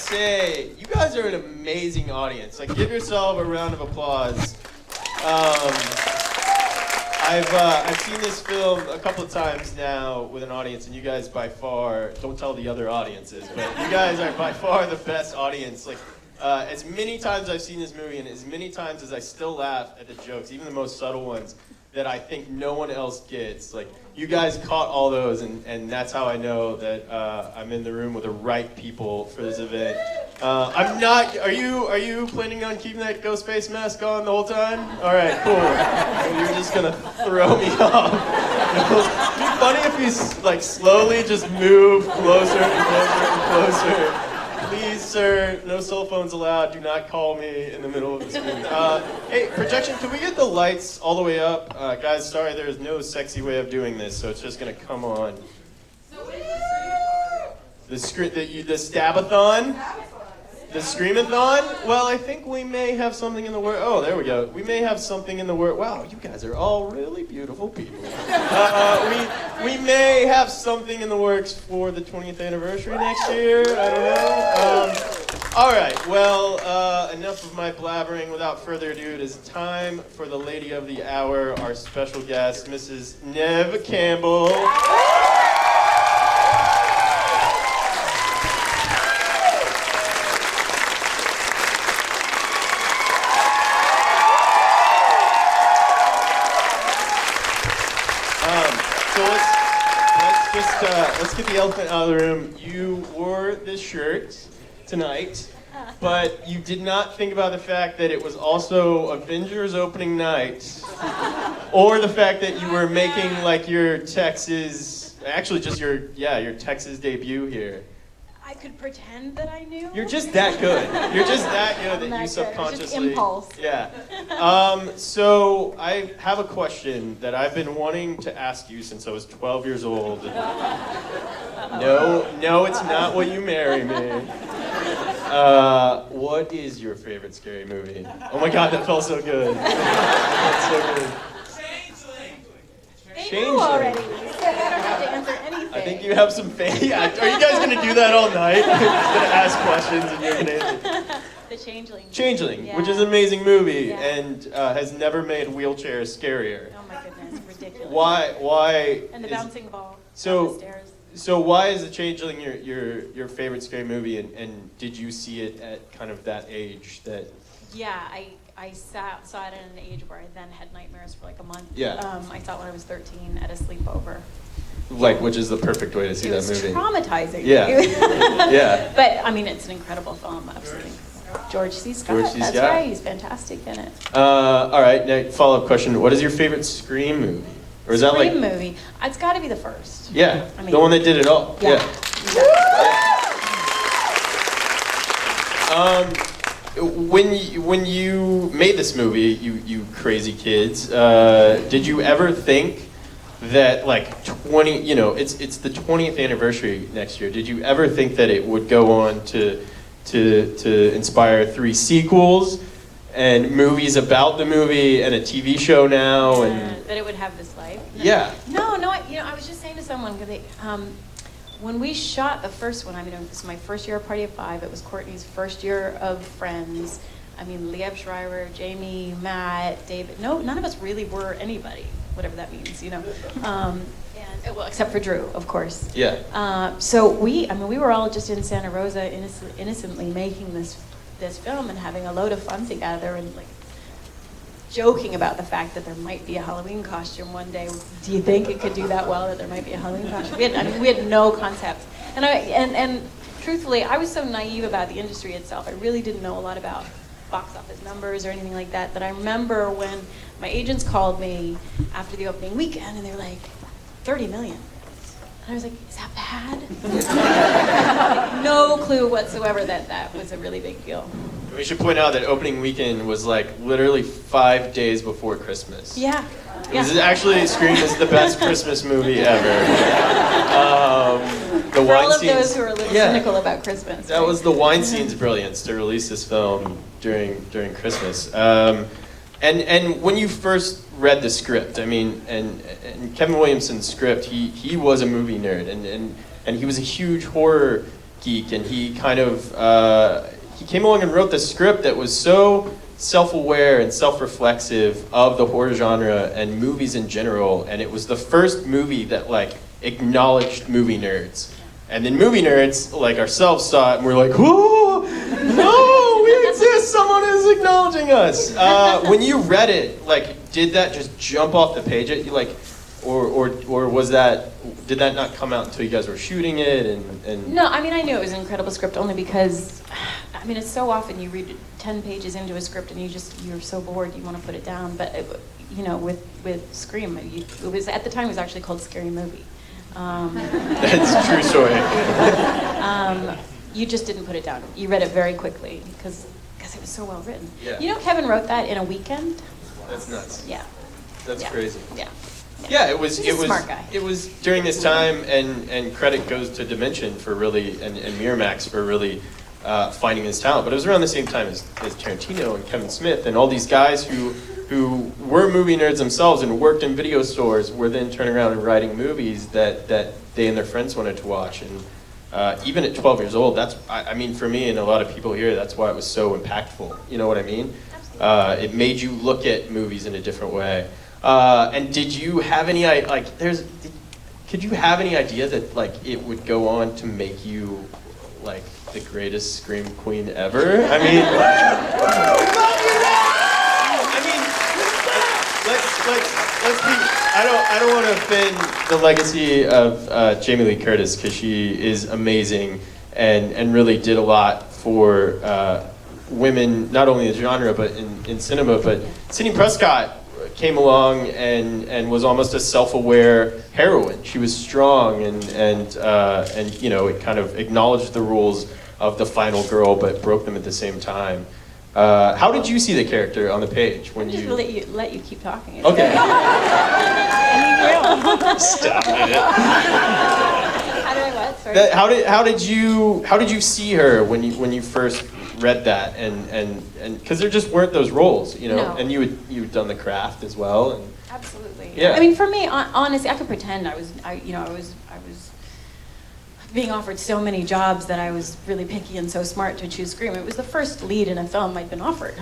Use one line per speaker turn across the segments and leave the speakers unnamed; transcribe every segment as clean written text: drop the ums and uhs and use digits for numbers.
say, you guys are an amazing audience. Like, give yourself a round of applause. I've seen this film a couple of times now with an audience, and you guys by far, don't tell the other audiences, but you guys are by far the best audience. Like, as many times I've seen this movie, and as many times as I still laugh at the jokes, even the most subtle ones, that I think no one else gets. Like, you guys caught all those, and that's how I know that I'm in the room with the right people for this event. I'm not, are you planning on keeping that ghost face mask on the whole time? All right, cool. You're just gonna throw me off. It'd be funny if you like slowly just move closer and closer and closer. Please, sir, no cell phones allowed. Do not call me in the middle of this movie. Hey, projection, can we get the lights all the way up? Guys, sorry, there's no sexy way of doing this, so it's just gonna come on. The Stabathon? The Screamathon? Well, I think we may have something in the works. Oh, there we go. We may have something in the works. Wow, you guys are all really beautiful people. We may have something in the works for the 20th anniversary next year. I don't know. All right, well, enough of my blabbering. Without further ado, it is time for the lady of the hour, our special guest, Mrs. Neve Campbell. Let's get the elephant out of the room. You wore this shirt tonight, but you did not think about the fact that it was also Avengers opening night, or the fact that you were making like your Texas, actually just your Texas debut here.
I could pretend that I knew.
You're just that good. You're just that good that you subconsciously.
Just impulse.
Yeah. So I have a question that I've been wanting to ask you since I was 12 years old. No, it's not Will You Marry Me. What is your favorite scary movie? Oh my God, that felt so good. That's so good.
They knew already. I don't have to answer anything.
I think you have some faith. Yeah. Are you guys gonna do that all night? Just gonna ask questions and you're gonna answer.
The Changeling.
Changeling, yeah. Which is an amazing movie,
yeah.
And has never made wheelchairs scarier.
Oh my goodness, ridiculous.
Why?
And the bouncing ball.
So,
down the stairs.
So why is The Changeling your favorite scary movie? And did you see it at kind of that age that?
Yeah, I saw it at an age where I then had nightmares for like a month.
Yeah.
I saw it when I was 13 at a sleepover.
Like, which is the perfect way to see that movie.
It was traumatizing.
Yeah. Yeah.
But, I mean, it's an incredible film, absolutely. George C. Scott.
George C.
That's
Scott.
right, he's fantastic in it.
All right, now follow-up question. What is your favorite Scream movie? Or is that like...
Scream movie. It's got to be the first.
Yeah,
I mean,
the one that did it all.
Yeah.
When you made this movie, you crazy kids, did you ever think that like it's the 20th anniversary next year? Did you ever think that it would go on to inspire 3 sequels and movies about the movie and a TV show now and
that it would have this life?
Yeah.
No, I was just saying to someone because when we shot the first one, I mean, this was my first year of Party of Five. It was Courtney's first year of Friends. I mean, Liev Schreiber, Jamie, Matt, David. No, none of us really were anybody, whatever that means, well, except for Drew, of course.
Yeah.
So we were all just in Santa Rosa, innocently making this film and having a load of fun together and like joking about the fact that there might be a Halloween costume one day. Do you think it could do that well that there might be a Halloween costume? We had no concept. And truthfully, I was so naive about the industry itself. I really didn't know a lot about box office numbers or anything like that. That I remember when my agents called me after the opening weekend and they were like, 30 million. And I was like, is that bad? No clue whatsoever that was a really big deal.
We should point out that opening weekend was like literally 5 days before Christmas.
Yeah.
This is actually, Scream is the best Christmas movie ever. The
For all of those who are a little cynical about Christmas.
That was the Weinstein's brilliance to release this film during Christmas. And when you first read the script, I mean, and Kevin Williamson's script, he was a movie nerd, and he was a huge horror geek, and he kind of he came along and wrote the script that was so self-aware and self-reflexive of the horror genre and movies in general, and it was the first movie that like acknowledged movie nerds. And then movie nerds like ourselves saw it and we're like, whoa, no, we exist, someone is acknowledging us. When you read it, like, did that just jump off the page at you, like, or was that, did that not come out until you guys were shooting it? And
No, I mean, I knew it was an incredible script only because, I mean, it's so often you read 10 pages into a script and you're so bored you want to put it down. But, you know, with Scream, it was, at the time it was actually called Scary Movie.
That's a true story.
You just didn't put it down. You read it very quickly because it was so well written.
Yeah.
You know, Kevin wrote that in a weekend.
That's nuts.
Yeah.
That's
Yeah.
crazy.
Yeah.
Yeah, it was.
He's
It
a
was.
smart guy.
It was during this time, and credit goes to Dimension for really, and Miramax for really finding his talent. But it was around the same time as Tarantino and Kevin Smith and all these guys who were movie nerds themselves and worked in video stores were then turning around and writing movies that they and their friends wanted to watch. And even at 12 years old, that's, I mean, for me and a lot of people here, that's why it was so impactful. You know what I mean?
Absolutely.
It made you look at movies in a different way. And did you have any, like, could you have any idea that, like, it would go on to make you, like, the greatest Scream Queen ever? I mean, let's be, I don't want to offend the legacy of Jamie Lee Curtis, because she is amazing and really did a lot for women, not only in the genre, but in cinema. But Sidney Prescott came along and was almost a self-aware heroine. She was strong and you know, it kind of acknowledged the rules of the final girl, but broke them at the same time. How did you see the character on the page when
Just
you?
let you keep talking. It's
Okay.
I mean, real.
Stop it.
How did I what? Sorry.
How did you see her when you first read that and because there just weren't those roles, you know,
No.
and you'd done the craft as well, and
Absolutely.
Yeah.
I mean, for me, honestly, I could pretend I was being offered so many jobs that I was really picky and so smart to choose Scream. It was the first lead in a film I'd been offered.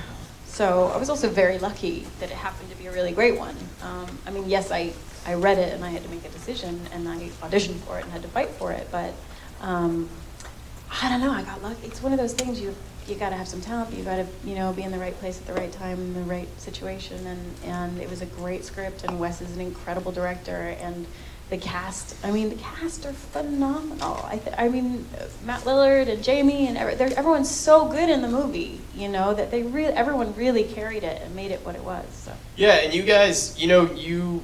So I was also very lucky that it happened to be a really great one. I mean, yes, I read it and I had to make a decision and I auditioned for it and had to fight for it, but I don't know, I got lucky. It's one of those things you gotta have some talent, but you gotta, you know, be in the right place at the right time in the right situation, and it was a great script, and Wes is an incredible director, and the cast are phenomenal. I mean, Matt Lillard and Jamie and everyone's so good in the movie, you know, that everyone really carried it and made it what it was. So. Yeah,
and you guys, you know, you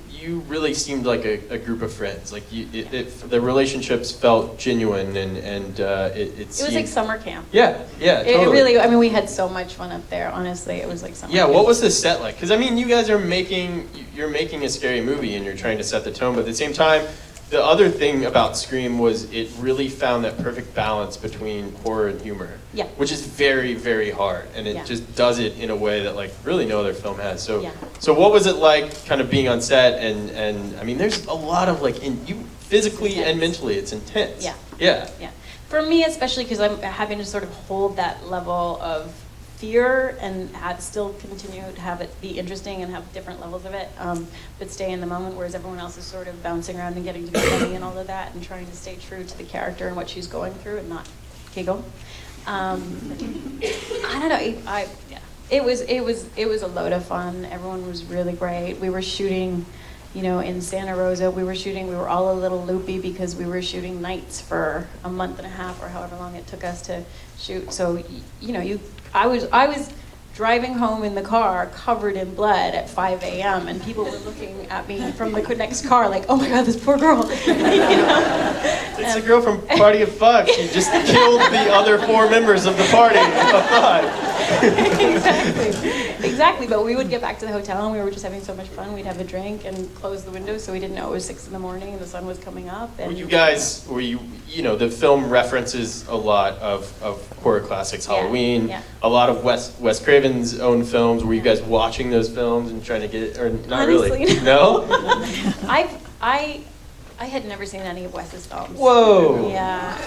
really seemed like a group of friends. Like the relationships felt genuine, and it
was like summer camp.
Yeah, totally.
It really, I mean, we had so much fun up there. Honestly, it was like summer.
Yeah,
camp.
what was the set like? Because I mean, you guys are you're making a scary movie and you're trying to set the tone, but at the same time, the other thing about Scream was it really found that perfect balance between horror and humor.
Yeah.
Which is very, very hard, and it just does it in a way that like really no other film has. So, so what was it like, kind of being on set? And I mean, there's a lot of like physically and mentally, it's intense. Yeah.
For me, especially because I'm having to sort of hold that level of fear and still continue to have it be interesting and have different levels of it, but stay in the moment, whereas everyone else is sort of bouncing around and getting to be funny and all of that, and trying to stay true to the character and what she's going through and not giggle. I don't know. It was a load of fun. Everyone was really great. We were shooting, you know, in Santa Rosa. We were all a little loopy because we were shooting nights for a month and a half or however long it took us to shoot. So, you know, I was driving home in the car covered in blood at 5 a.m. and people were looking at me from the next car like, oh my God, this poor girl. You know?
It's the girl from Party of Five. She just killed the other 4 members of the party of 5.
Exactly, but we would get back to the hotel and we were just having so much fun. We'd have a drink and close the windows so we didn't know it was 6 in the morning and the sun was coming up. And
you know, the film references a lot of horror classics, Halloween, a lot of Wes Craven's own films. Were you guys watching those films and trying to get it, or not?
Honestly,
really? No?
I had never seen any of Wes's films.
Whoa.
Yeah.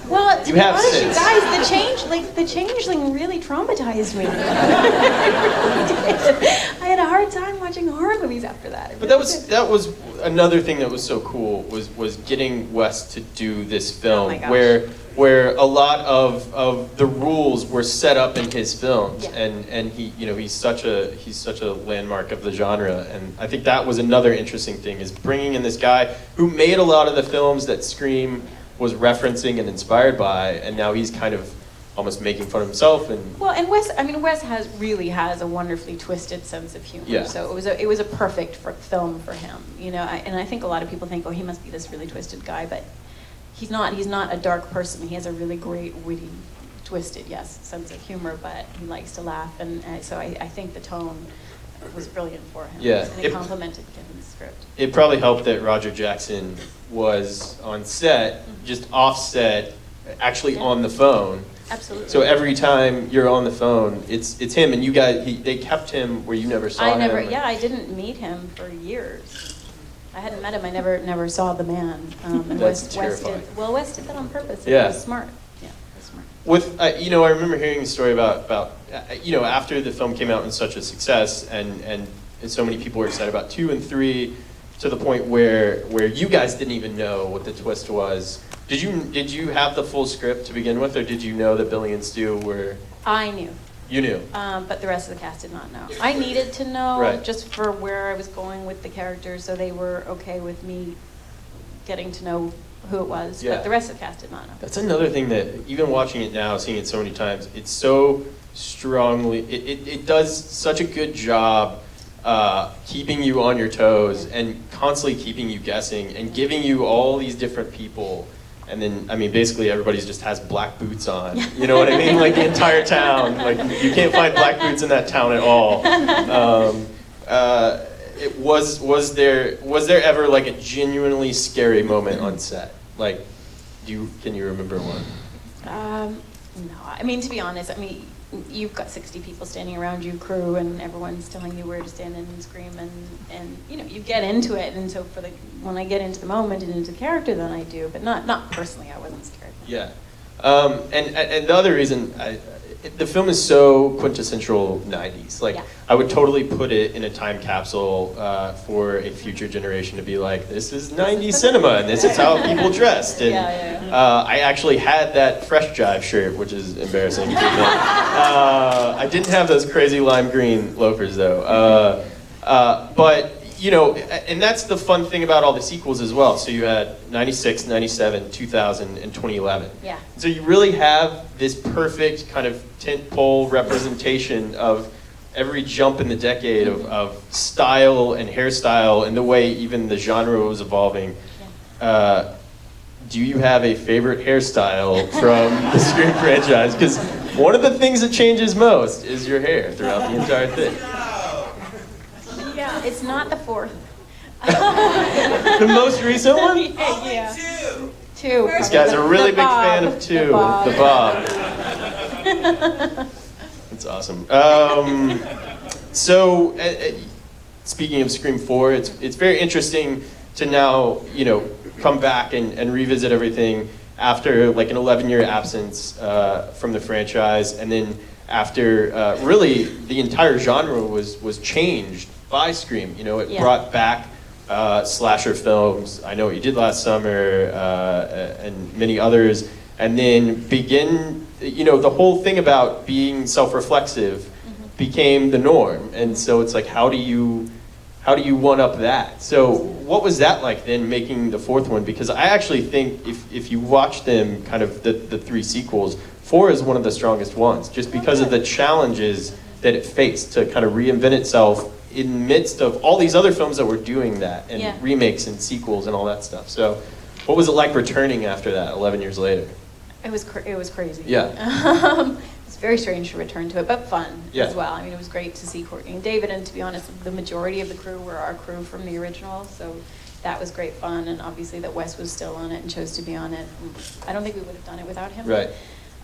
Well, to
You
be
have
honest,
since.
you guys, the Changeling really traumatized me. I had a hard time watching horror movies after that.
But that was another thing that was so cool was getting Wes to do this film
my gosh.
where a lot of the rules were set up in his films,
Yeah.
and he's such a landmark of the genre, and I think that was another interesting thing is bringing in this guy who made a lot of the films that Scream was referencing and inspired by, and now he's kind of almost making fun of himself. And
Well, and Wes really has a wonderfully twisted sense of humor.
Yeah.
So it was a perfect film for him, and I think a lot of people think, oh, he must be this really twisted guy, but he's not a dark person. He has a really great, witty, twisted, sense of humor, but he likes to laugh, and so I think the tone was brilliant for him.
Yeah.
And it complemented Kevin's script.
it probably helped that Roger Jackson was on set, just offset, actually on the phone.
Absolutely.
So every time you're on the phone, it's him, and you guys, they kept him where you never saw him.
I didn't meet him for years. I hadn't met him. I never saw the man. And
That's
Wes
terrifying.
Wes did that on purpose.
Yeah.
It was smart. Yeah, it was smart.
With I remember hearing a story about after the film came out and such a success, and so many people were excited about 2 and 3, to the point where you guys didn't even know what the twist was. Did you have the full script to begin with, or did you know that Billy and Stu were?
I knew.
You knew.
But the rest of the cast did not know. I needed to know
Right.
just for where I was going with the characters, so they were okay with me getting to know who it was.
Yeah.
But the rest of the cast did not know.
That's another thing that, even watching it now, seeing it so many times, it's so strongly, it does such a good job keeping you on your toes and constantly keeping you guessing and giving you all these different people. And then, basically everybody's just has black boots on. You know what I mean? Like the entire town. Like you can't find black boots in that town at all. Was there ever like a genuinely scary moment on set? Like, can you remember one?
No, to be honest, you've got 60 people standing around you, crew, and everyone's telling you where to stand and scream, and you get into it, and so when I get into the moment and into the character, then I do, but not personally. I wasn't scared.
Yeah, and the other reason the film is so quintessential 90s. Like,
Yeah.
I would totally put it in a time capsule for a future generation to be like, this is 90s cinema, and this is how people dressed. And I actually had that Fresh Jive shirt, which is embarrassing to admit. I didn't have those crazy lime green loafers, though. But, and that's the fun thing about all the sequels as well. So you had 96, 97, 2000, and 2011.
Yeah.
So you really have this perfect kind of tentpole representation of every jump in the decade of style and hairstyle and the way even the genre was evolving.
Yeah.
Do you have a favorite hairstyle from the Scream franchise? Because one of the things that changes most is your hair throughout the entire thing.
Yeah, it's not the fourth.
The most recent one?
Yeah. Two.
This guy's a really big fan of 2, the Bob. That's awesome. So, speaking of Scream 4, it's very interesting to now, come back and revisit everything after like an 11-year absence from the franchise, and then after really the entire genre was changed by Scream. It brought back slasher films. I Know What You Did Last Summer, and many others, and then begin, the whole thing about being self-reflexive became the norm, and so it's like, how do you one up that? So what was that like then, making the 4th one? Because I actually think if you watch them, kind of the 3 sequels, 4 is one of the strongest ones, just because of the challenges that it faced to kind of reinvent itself in the midst of all these other films that were doing that, and remakes and sequels and all that stuff. So what was it like returning after that 11 years later?
It was crazy.
Yeah.
It's very strange to return to it, but fun as well. It was great to see Courtney and David, and to be honest, the majority of the crew were our crew from the original, so that was great fun, and obviously that Wes was still on it and chose to be on it. I don't think we would have done it without him.
Right.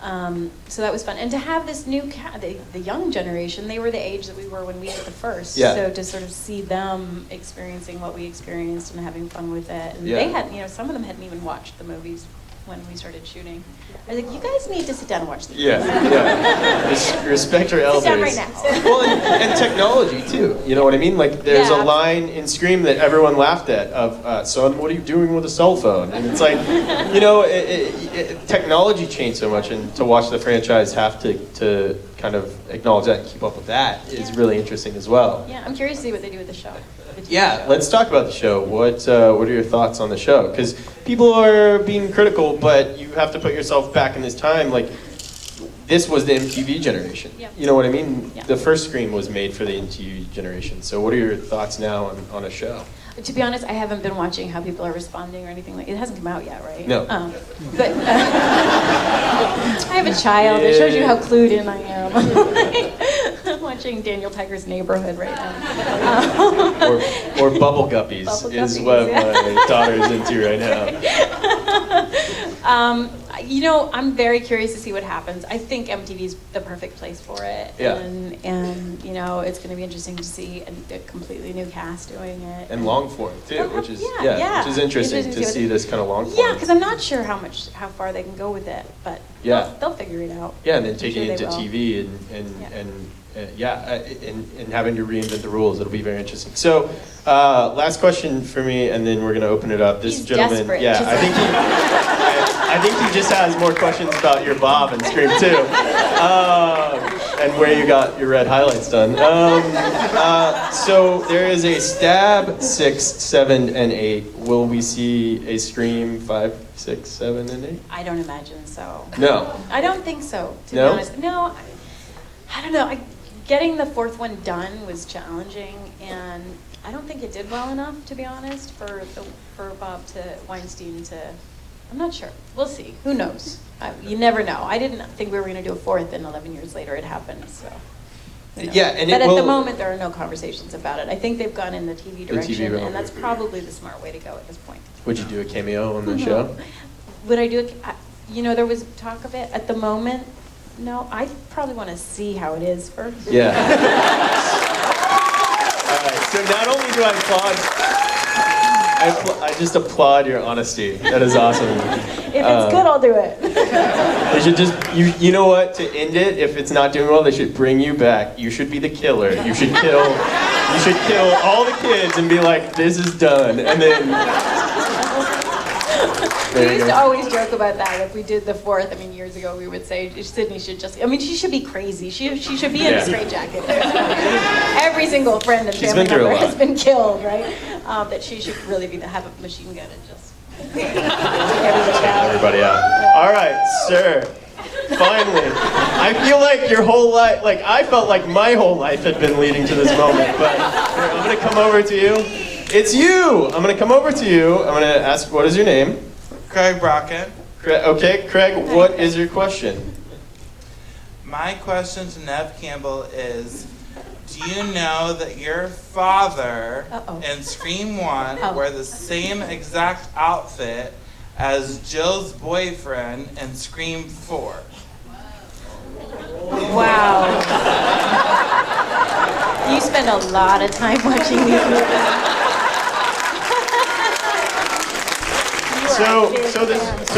So that was fun. And to have this new the young generation, they were the age that we were when we did the first.
Yeah.
So to sort of see them experiencing what we experienced and having fun with it. And
Yeah.
they had, some of them hadn't even watched the movies when we started shooting. I was like, you guys need to sit down and watch the movies.
Yeah. Respect our elders.
Sit down right now.
Well, and technology too. You know what I mean? Like, there's
Yeah.
a line in Scream that everyone laughed at of, "Son, what are you doing with a cell phone?" And it's like, technology changed so much, and to watch the franchise have to kind of acknowledge that and keep up with that is really interesting as well.
Yeah, I'm curious to see what they do with the show. the TV
Yeah,
show.
let's talk about the show. What are your thoughts on the show? Because people are being critical, but you have to put yourself back in this time. Like, this was the MTV generation.
Yeah.
You know what I mean?
Yeah.
The first Scream was made for the MTV generation. So what are your thoughts now on a show?
To be honest, I haven't been watching how people are responding or anything like. It hasn't come out yet, right?
No.
But I have a child. It shows you how clued in I am. I'm watching Daniel Tiger's Neighborhood right now.
Or Bubble Guppies
Bubble
is
Guppies,
what
yeah.
my daughter's into right now.
I'm very curious to see what happens. I think MTV's the perfect place for it.
Yeah.
And it's going to be interesting to see a completely new cast doing it.
And long form too, which is
Yeah.
which is interesting to see this kind of long form.
Yeah, because I'm not sure how far they can go with it, but
Yeah.
they'll figure it out.
Yeah, and then
I'm
taking
sure
it
they
to
will.
TV and having to reinvent the rules. It'll be very interesting. So, last question for me, and then we're going to open it up. This
He's
gentleman,
desperate.
yeah,
Just-
I think he just has more questions about your bob and Scream too, and where you got your red highlights done. So there is a Stab 6, 7, and 8. Will we see a Scream 5, 6, 7, and 8?
I don't imagine so.
No.
I don't think so, to
No?
be honest. No, I don't know. Getting the fourth one done was challenging, and I don't think it did well enough, to be honest, for Bob Weinstein to. I'm not sure. We'll see. Who knows? You never know. I didn't think we were going to do a fourth, and 11 years later it happened. So. Who knows?
Yeah, and
but
it
at
will-
the moment there are no conversations about it. I think they've gone in the TV
The
direction,
TV route.
and that's probably the smart way to go at this point.
Would you do a cameo on the
Mhm.
show?
Would I do it? There was talk of it. At the moment, no. I probably want to see how it is first.
Yeah. All right. So not only do I applaud, I just applaud your honesty. That is awesome.
If it's good, I'll do it.
They should just, you know what? To end it, if it's not doing well, they should bring you back. You should be the killer. You should kill all the kids and be like, this is done, and then.
We used to always joke about that. If we did the fourth, years ago, we would say Sydney should just. She should be crazy. She should be in a straitjacket. Every single friend and
She's
family
been through a
member
lot.
has been killed, right? That she should really have a machine gun and just take
Everybody out. All right, sir. Finally. I feel like your whole life, I felt like my whole life had been leading to this moment, but here, I'm going to come over to you. It's you! I'm going to come over to you. I'm going to ask, what is your name?
Craig Brockett.
Okay, Craig, what is your question?
My question to Neve Campbell is, do you know that your father in Scream 1 wore the same exact outfit as Jill's boyfriend in Scream 4?
Wow. You spend a lot of time watching these movies.
So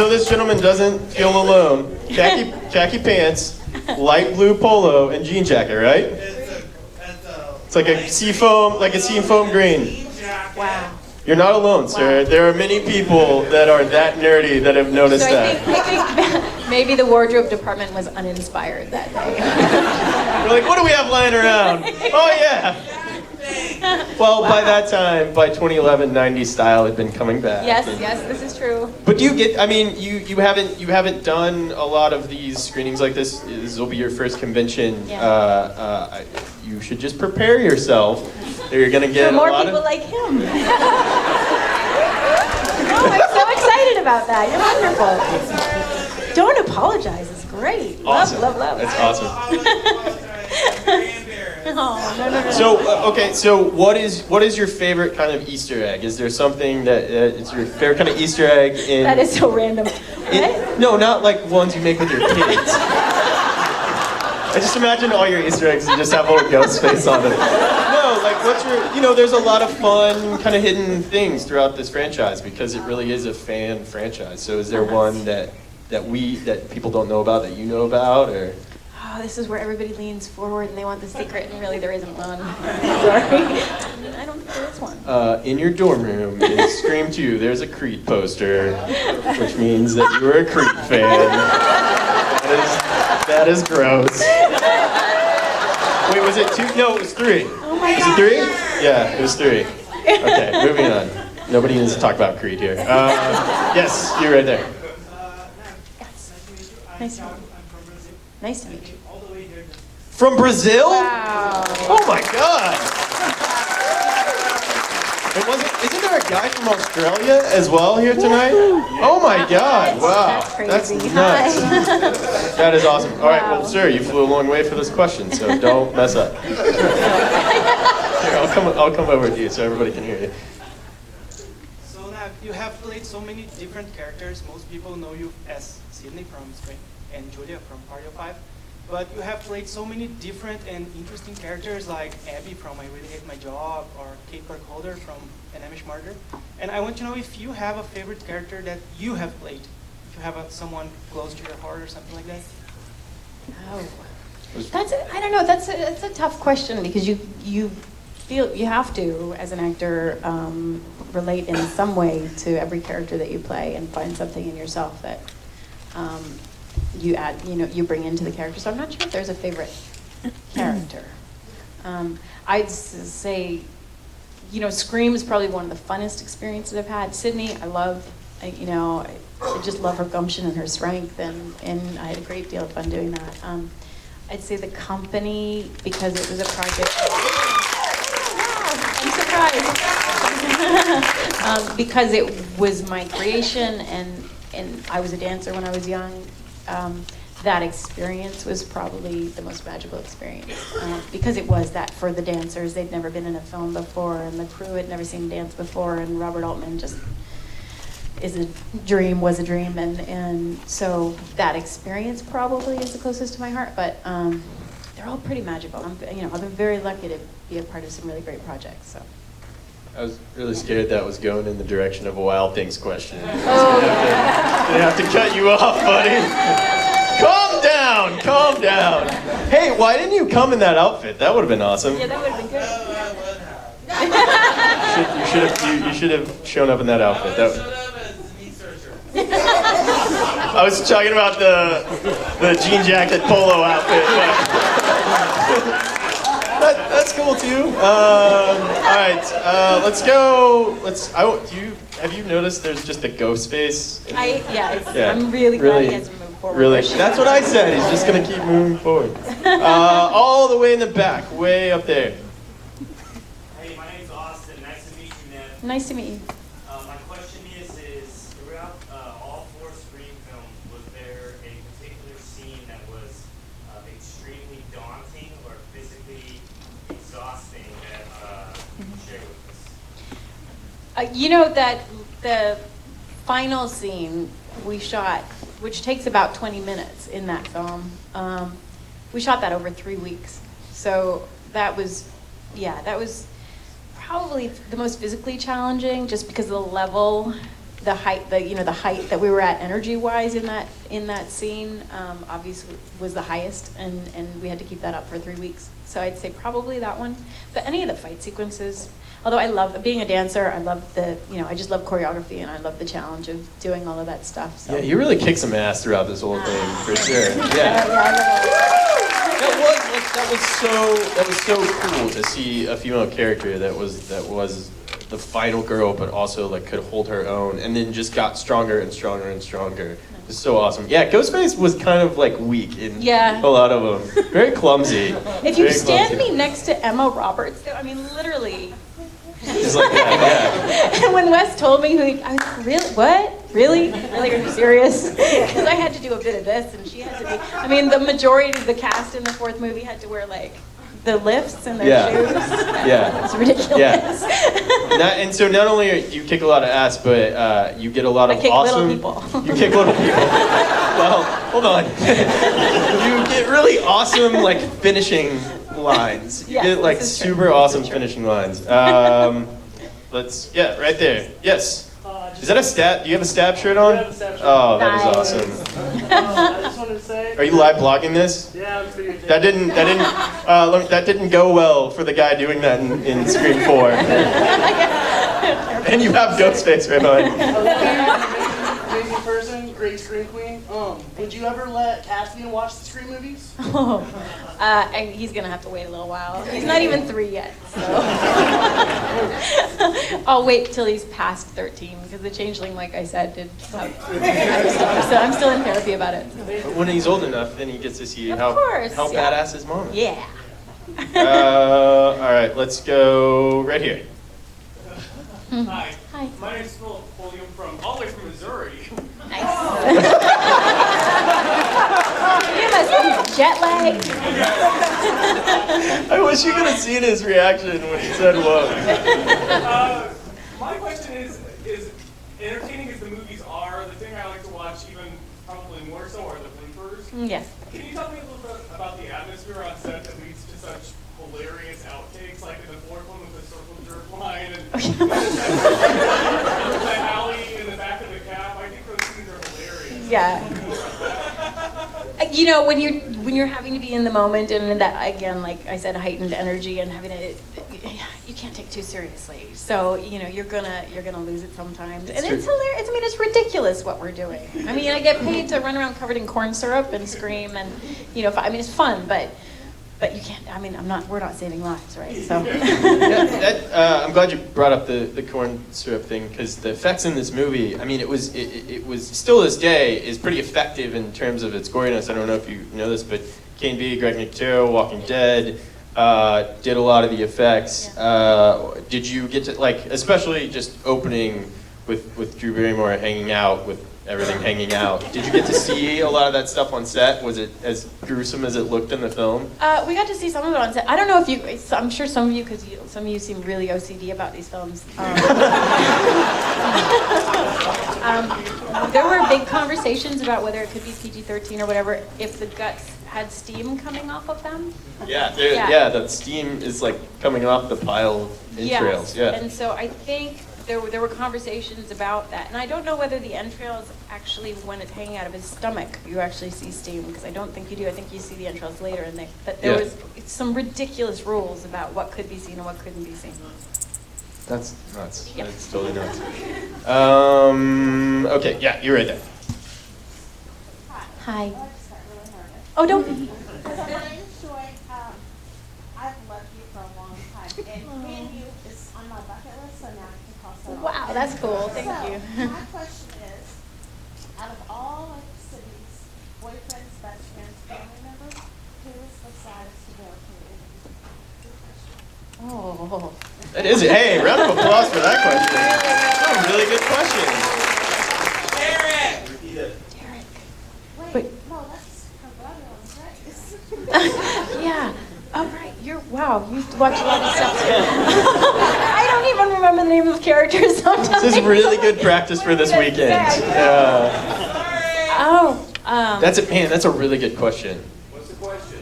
this gentleman doesn't feel alone. Khaki pants, light blue polo, and jean jacket, right? It's like a seafoam green.
Wow.
You're not alone, sir.
Wow.
There are many people that are that nerdy that have noticed
So
that.
I think maybe the wardrobe department was uninspired that day.
We're like, what do we have lying around? Oh yeah. Well, by that time, by 2011, 90s style had been coming back.
Yes, this is true.
But do you get? You haven't done a lot of these screenings like this. This will be your first convention.
Yeah.
You should just prepare yourself. You're gonna get
For more
a lot
people
of.
like him. No, I'm so excited about that. You're wonderful. Don't apologize. It's great.
Awesome.
Love.
That's awesome.
Very embarrassed.
Oh, no.
So okay, so what is your favorite kind of Easter egg? Is there something that is your favorite kind of Easter egg in?
That is so random.
No, not like ones you make with your kids. I just imagine all your Easter eggs and just have a little ghost face on them. No, like what's your, there's a lot of fun kind of hidden things throughout this franchise because it really is a fan franchise. So is there one that people don't know about that you know about, or?
Oh, this is where everybody leans forward and they want the secret, and really there isn't one. Sorry. I don't think there is one.
In your dorm room in Scream 2, there's a Creed poster, which means that you were a Creed fan. That is gross. Wait, was it 2? No, it was 3.
Oh my
Was
God.
it 3? Yeah, it was 3. Okay, moving on. Nobody needs to talk about Creed here. Yes, you're right there.
Yes. Nice to meet you. Nice to meet you.
From Brazil?
Wow.
Oh my God! Isn't there a guy from Australia as well here tonight? Oh my God! Wow,
That's crazy.
nuts.
Hi.
That is awesome. All right, well,
Wow.
sir, you flew a long way for this question, so don't mess up. Here, I'll come over to you so everybody can hear you.
So now you have played so many different characters. Most people know you as Sydney from Scream and Julia from Party of Five. But you have played so many different and interesting characters like Abby from I Really Hate My Job or Kate Burkholder from An Amish Martyr. And I want to know if you have a favorite character that you have played. If you have someone close to your heart or something like that.
Oh. I don't know. That's a tough question because you feel you have to, as an actor, relate in some way to every character that you play and find something in yourself that you add, you bring into the character. So I'm not sure if there's a favorite character. I'd say, Scream is probably one of the funnest experiences I've had. Sydney, I love. I just love her gumption and her strength, and I had a great deal of fun doing that. I'd say The Company because it was a project. I'm surprised. Because it was my creation, and I was a dancer when I was young. That experience was probably the most magical experience because it was that for the dancers. They'd never been in a film before, and the crew had never seen dance before, and Robert Altman just was a dream, and so that experience probably is the closest to my heart. But they're all pretty magical. I've been very lucky to be a part of some really great projects. So.
I was really scared that was going in the direction of a Wild Things question.
Oh.
Gonna have to cut you off, buddy. Calm down. Hey, why didn't you come in that outfit? That would have been awesome.
Yeah, that would have been good.
You should have shown up in that outfit. I was talking about the jean jacket polo outfit. But that's cool too. All right, let's go. Have you noticed there's just a ghost face?
I'm really glad he hasn't moved forward.
Really, that's what I said. He's just gonna keep moving forward. All the way in the back, way up there.
Hey, my name's Austin. Nice to meet you, Neve.
Nice to meet you.
My question is throughout all 4 Scream films, was there a particular scene that was extremely daunting or physically exhausting that you can share with us?
That the final scene we shot, which takes about 20 minutes in that film, we shot that over 3 weeks. So that was probably the most physically challenging, just because of the level, the height that we were at energy-wise in that scene, obviously was the highest, and we had to keep that up for 3 weeks. So I'd say probably that one. But any of the fight sequences, although I love being a dancer, I love I just love choreography, and I love the challenge of doing all of that stuff. So.
Yeah, you really kicked some ass throughout this whole thing, for sure.
Yeah,
That was so cool to see a female character that was the final girl, but also could hold her own, and then just got stronger and stronger and stronger. It's so awesome. Yeah, Ghostface was kind of weak in a lot of them. Very clumsy.
If you stand me next to Emma Roberts, I mean, literally.
She's like that,
And when Wes told me, I was like, really? What? Really? Are you serious? Because I had to do a bit of this, and she had to be. I mean, the majority of the cast in the 4th movie had to wear the lifts in their
Yeah.
shoes.
Yeah.
It's ridiculous.
Yeah. And so not only do you kick a lot of ass, but you get a lot of
I kick
awesome.
little people.
You kick little people. Well, hold on. You get really awesome like finishing lines. You
Yes,
get like
this is true.
super
This
awesome
is true.
finishing lines. Right there. Yes. Is that a stab? Do you have a stab shirt on?
I have a stab shirt.
Oh, that is
Nice.
awesome.
I just wanted to say.
Are you live blogging this?
Yeah, I'm videotaping.
That didn't go well for the guy doing that in Scream 4. And you have Ghostface right behind you.
Amazing person, great scream queen. Would you ever let Caspian watch the Scream movies?
And he's gonna have to wait a little while. He's not even 3 yet, so. I'll wait till he's past 13, because the Changeling, like I said, did have stuff. So I'm still in therapy about it.
But when he's old enough, then he gets to see
Of
how
course, yeah.
badass his mom is.
Yeah.
All right, let's go right here.
Hi.
Hi.
My name's Philip Pulliam from all the way from Missouri.
Nice. You must be jet lagged.
I wish you could have seen his reaction when he said whoa.
My question is entertaining as the movies are, the thing I like to watch even probably more so are the bloopers.
Yes.
Can you tell me a little bit about the atmosphere on set that leads to such hilarious outtakes, like in the fourth one with the circle jerk line and the alley in the back of the cab? I think those scenes are hilarious.
Yeah. You know, when you're having to be in the moment, and that, again, like I said, heightened energy, and having to, you can't take too seriously. So you're gonna lose it sometimes, and it's hilarious. I mean, it's ridiculous what we're doing. I mean, I get paid to run around covered in corn syrup and scream, and I mean, it's fun, but you can't. I mean, we're not saving lives, right? So.
I'm glad you brought up the corn syrup thing, because the effects in this movie, I mean, it was still this day is pretty effective in terms of its goriness. I don't know if you know this, but Kane B, Greg Nicotero, Walking Dead, did a lot of the effects. Did you get to, like, especially just opening with Drew Barrymore hanging out with everything hanging out. Did you get to see a lot of that stuff on set? Was it as gruesome as it looked in the film?
We got to see some of it on set. I don't know if you, I'm sure some of you, because some of you seem really OCD about these films. There were big conversations about whether it could be PG-13 or whatever if the guts had steam coming off of them.
Yeah, that steam is like coming off the pile of entrails. Yeah.
And so I think there were conversations about that, and I don't know whether the entrails actually, when it's hanging out of his stomach, you actually see steam, because I don't think you do. I think you see the entrails later, but there was some ridiculous rules about what could be seen and what couldn't be seen.
That's nuts.
Yeah.
That's totally nuts. Okay, yeah, you're right there.
Hi. Oh, don't be.
I've loved you for a long time, and QnA is on my bucket list, so now I can cross that off.
Wow, that's cool. Thank you.
My question is, out of all of Sydney's boyfriends, best friends, family members, who is the saddest to go to?
Oh.
That is it. Hey, round of applause for that question. That's a really good question.
Wait,
Wait.
no, that's her brother on set.
Yeah. Oh, right. Wow, you watch a lot of stuff too. I don't even remember the name of the characters sometimes.
This is really good practice for this weekend. That's it, man. That's a really good question.
What's the question?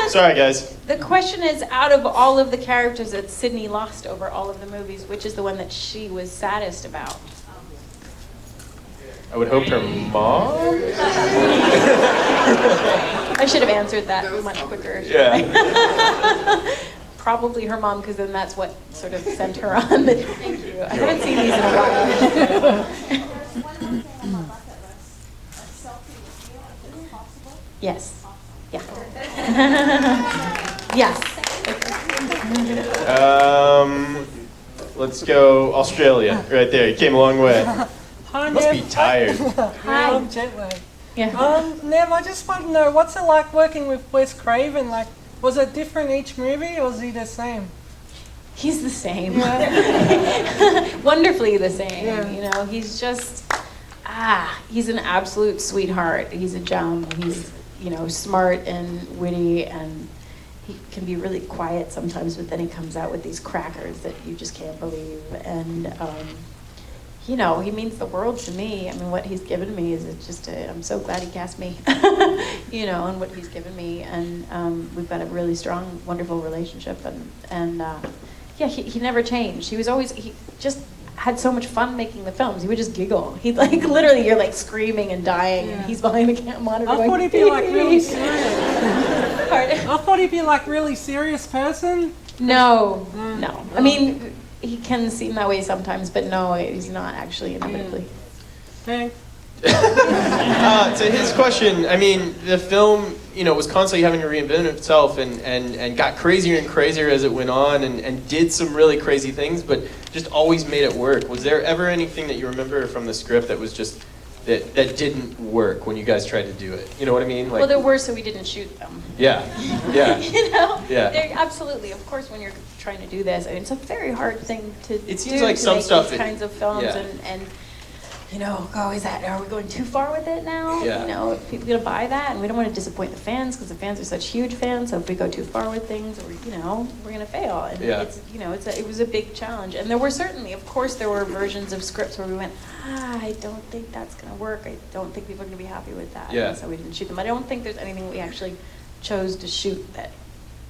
Sorry, guys.
The question is, out of all of the characters that Sydney lost over all of the movies, which is the one that she was saddest about?
I would hope her mom.
I should have answered that much quicker.
Yeah.
Probably her mom, because then that's what sort of sent her on. But thank you. I haven't seen these in a while.
There's one more thing on my bucket list, a selfie with you, if it's possible.
Yes.
Awesome.
Yeah. Yes.
Let's go Australia. Right there. You came a long way.
Hi,
You must be
Nev.
tired.
Hi.
I'm jet lagged.
Yeah.
Nev, I just want to know, what's it like working with Wes Craven? Like, was it different each movie, or was he the same?
He's the same.
Yeah.
Wonderfully the same.
Yeah.
He's just, he's an absolute sweetheart. He's a gem. He's, smart and witty, and he can be really quiet sometimes, but then he comes out with these crackers that you just can't believe. And you know, he means the world to me. I mean, what he's given me is just I'm so glad he cast me, you know, and what he's given me. And we've got a really strong, wonderful relationship. And yeah, he never changed. He just had so much fun making the films. He would just giggle. He'd like, literally, you're like screaming and dying, and he's behind the monitor
I
going,
thought he'd be like really serious.
Pardon?
I thought he'd be like really serious person.
No. I mean, he can seem that way sometimes, but no, he's not actually inevitably.
Thanks.
To his question, I mean, the film, you know, was constantly having to reinvent itself and got crazier and crazier as it went on and did some really crazy things, but just always made it work. Was there ever anything that you remember from the script that was just, that didn't work when you guys tried to do it? You know what I mean? Like,
Well, there were, so we didn't shoot them.
Yeah, yeah.
You know?
Yeah.
Absolutely. Of course, when you're trying to do this, I mean, it's a very hard thing to do.
It seems like
to
some
make
stuff
these kinds of films
yeah.
and you know, are we going too far with it now?
Yeah.
You know, are people gonna buy that? And we don't want to disappoint the fans because the fans are such huge fans. So if we go too far with things, or you know, we're gonna fail. And
Yeah.
it's, you know, it was a big challenge. And there were certainly, of course, there were versions of scripts where we went, I don't think that's gonna work. I don't think people are gonna be happy with that.
Yeah.
And so we didn't shoot them. I don't think there's anything we actually chose to shoot that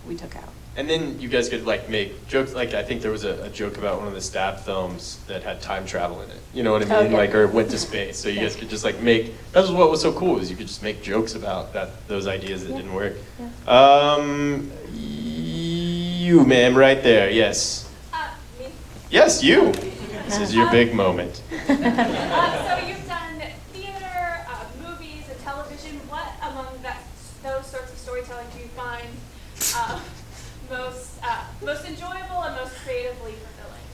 we took out.
And then you guys could like make jokes, like I think there was a joke about one of the Stab films that had time travel in it. You know what I mean?
Oh, yeah.
Like, or went to space. So you guys could just like make, that was what was so cool, is you could just make jokes about those ideas that
Yeah.
didn't work.
Yeah.
You, ma'am, right there, yes.
Me.
Yes, you. This is your big moment.
So you've done theater, movies, and television. What among those sorts of storytelling do you find most enjoyable and most creatively fulfilling?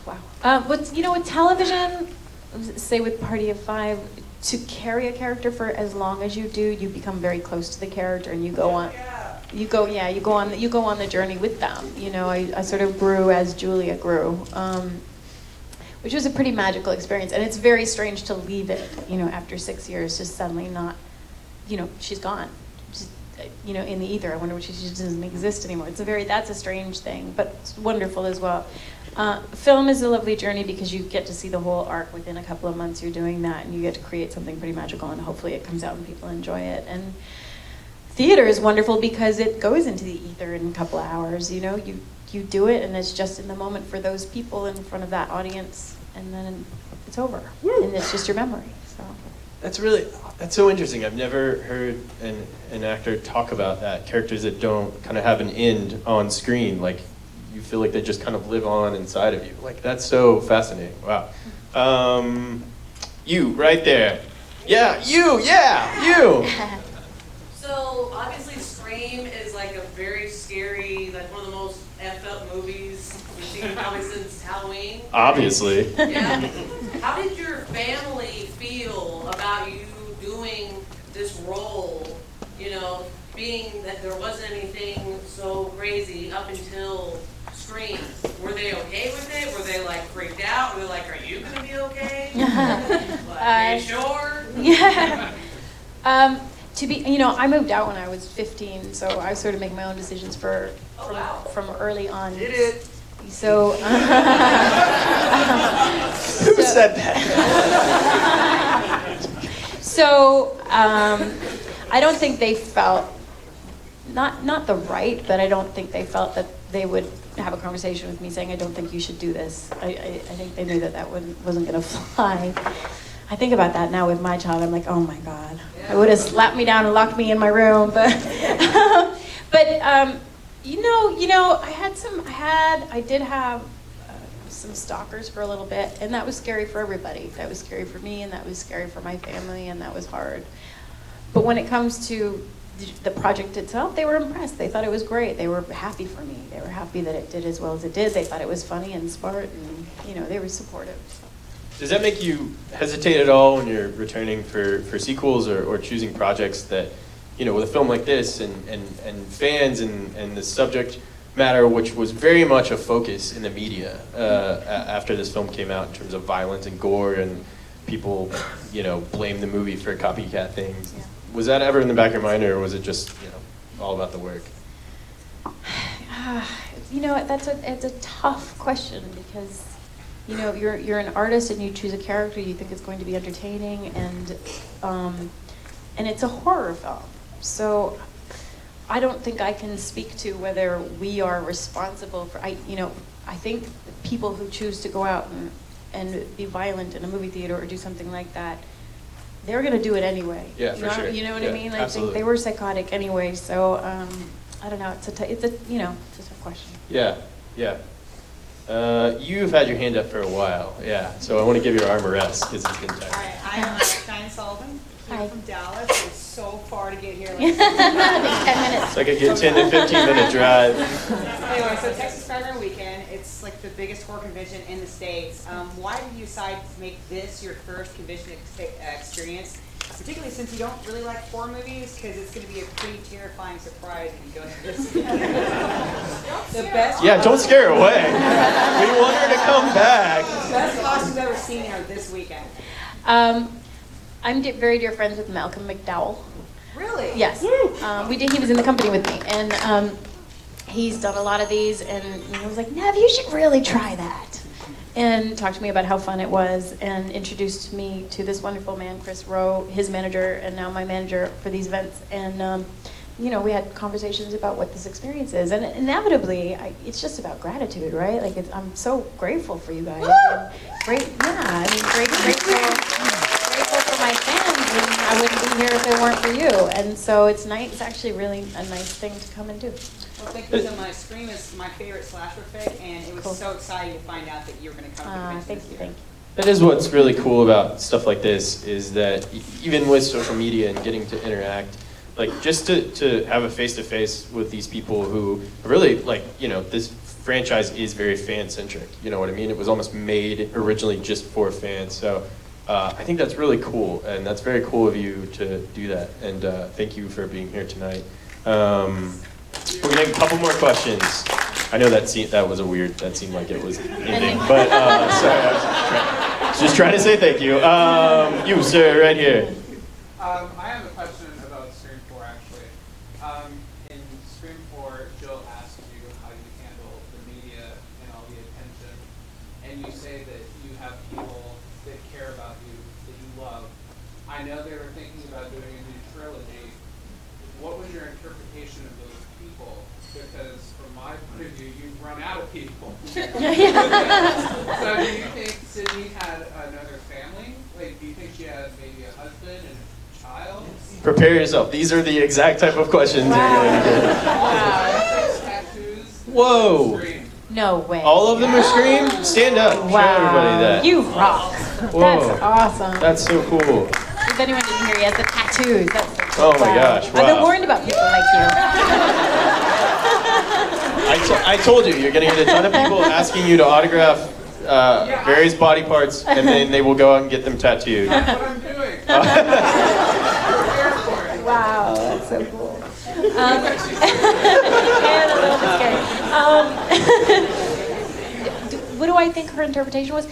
Wow. But you know, with television, say with Party of Five, to carry a character for as long as you do, you become very close to the character, and you go on. You go on the journey with them. You know, I sort of grew as Julia grew, which was a pretty magical experience. And it's very strange to leave it, you know, after 6 years, just suddenly not, you know, she's gone. Just, you know, in the ether. I wonder what she just doesn't exist anymore. That's a strange thing, but it's wonderful as well. Film is a lovely journey because you get to see the whole arc within a couple of months. You're doing that, and you get to create something pretty magical, and hopefully it comes out and people enjoy it. And theater is wonderful because it goes into the ether in a couple of hours. You know, you do it, and it's just in the moment for those people in front of that audience, and then it's over, and it's just your memory. So
That's so interesting. I've never heard an actor talk about that. Characters that don't kind of have an end on screen, like you feel like they just kind of live on inside of you. Like, that's so fascinating. Wow. You right there. Yeah, you.
So obviously Scream is like a very scary, like one of the most effed up movies we've seen probably since Halloween.
Obviously.
Yeah. How did your family feel about you doing this role? You know, being that there wasn't anything so crazy up until Scream. Were they okay with it? Were they like freaked out? Were they like, are you gonna be okay? Like, are you sure?
Yeah. You know, I moved out when I was 15, so I sort of make my own decisions from early on.
Did it?
So.
Who said that?
So, I don't think they felt, not the right, but I don't think they felt that they would have a conversation with me saying, I don't think you should do this. I think they knew that wasn't going to fly. I think about that now with my child. I'm like, oh my God. I would have slapped me down and locked me in my room. But, you know, I did have some stalkers for a little bit, and that was scary for everybody. That was scary for me, and that was scary for my family, and that was hard. But when it comes to the project itself, they were impressed. They thought it was great. They were happy for me. They were happy that it did as well as it did. They thought it was funny and smart, and you know, they were supportive. So.
Does that make you hesitate at all when you're returning for sequels or choosing projects that, you know, with a film like this and fans and the subject matter, which was very much a focus in the media after this film came out in terms of violence and gore, and people, you know, blame the movie for copycat things.
Yeah.
Was that ever in the back of your mind, or was it just, you know? all about the work?
You know, it's a tough question because, you know, you're an artist and you choose a character you think is going to be entertaining, and it's a horror film. So I don't think I can speak to whether we are responsible for. I think people who choose to go out and be violent in a movie theater or do something like that, they're going to do it anyway.
Yeah, for sure.
You know what
Yeah,
I mean? I
absolutely.
think they were psychotic anyway. So I don't know. It's a tough question.
Yeah, yeah. You've had your hand up for a while, yeah. So I want to give your arm a rest because it's been tight.
Hi, I'm Diane Sullivan.
Hi.
Here from Dallas. It's so far to get here. Like
10 minutes.
It's like a good 10 to 15 minute drive.
Anyway, so Texas Frightmare Weekend. It's like the biggest horror convention in the States. Why did you decide to make this your first convention experience? Particularly since you don't really like horror movies, because it's going to be a pretty terrifying surprise if you go to this. The best.
Yeah, don't scare her away. We want her to come back.
The best costumes I've ever seen are this weekend.
I'm very dear friends with Malcolm McDowell.
Really?
Yes. He was in the company with me, and he's done a lot of these, and he was like, Nev, you should really try that. And talked to me about how fun it was, and introduced me to this wonderful man, Chris Rowe, his manager, and now my manager for these events. And we had conversations about what this experience is, and inevitably, it's just about gratitude, right? Like, I'm so grateful for you guys. And grateful for my fans, and I wouldn't be here if it weren't for you. And so it's nice. It's actually really a nice thing to come and do.
Well, thank you so much. Scream is my favorite slasher fic, and it was
Cool.
so exciting to find out that you were going to come to the convention
Thank
this
you,
year.
thank you.
That is what's really cool about stuff like this, is that even with social media and getting to interact, like just to have a face-to-face with these people who really, like, this franchise is very fan-centric, you know what I mean? It was almost made originally just for fans, so I think that's really cool, and that's very cool of you to do that, and thank you for being here tonight. We're gonna take a couple more questions. I know that seemed like it was ending, but sorry, I was just trying to say thank you. You, sir, right here.
I have a question about Scream 4, actually. In Scream 4, Jill asks you how you handle the media and all the attention, and you say that you have people that care about you, that you love. I know they were thinking about doing a new trilogy. What was your interpretation of those people? Because from my point of view, you've run out of people. So do you think Sydney had another family? Like, do you think she had maybe a husband and a child?
Prepare yourself. These are the exact type of questions you're going to get.
Tattoos?
Whoa.
Scream.
No way.
All of them are Scream? Stand up. Show everybody that.
You rock.
Whoa.
That's awesome.
That's so cool.
If anyone didn't hear, he has the tattoos. That's so cool.
Oh my gosh,
I've been
wow.
warned about people like you.
I told you, you're going to get a ton of people asking you to autograph various body parts, and then they will go out and get them tattooed.
That's what I'm doing.
Wow, that's so cool. What do I think her interpretation was?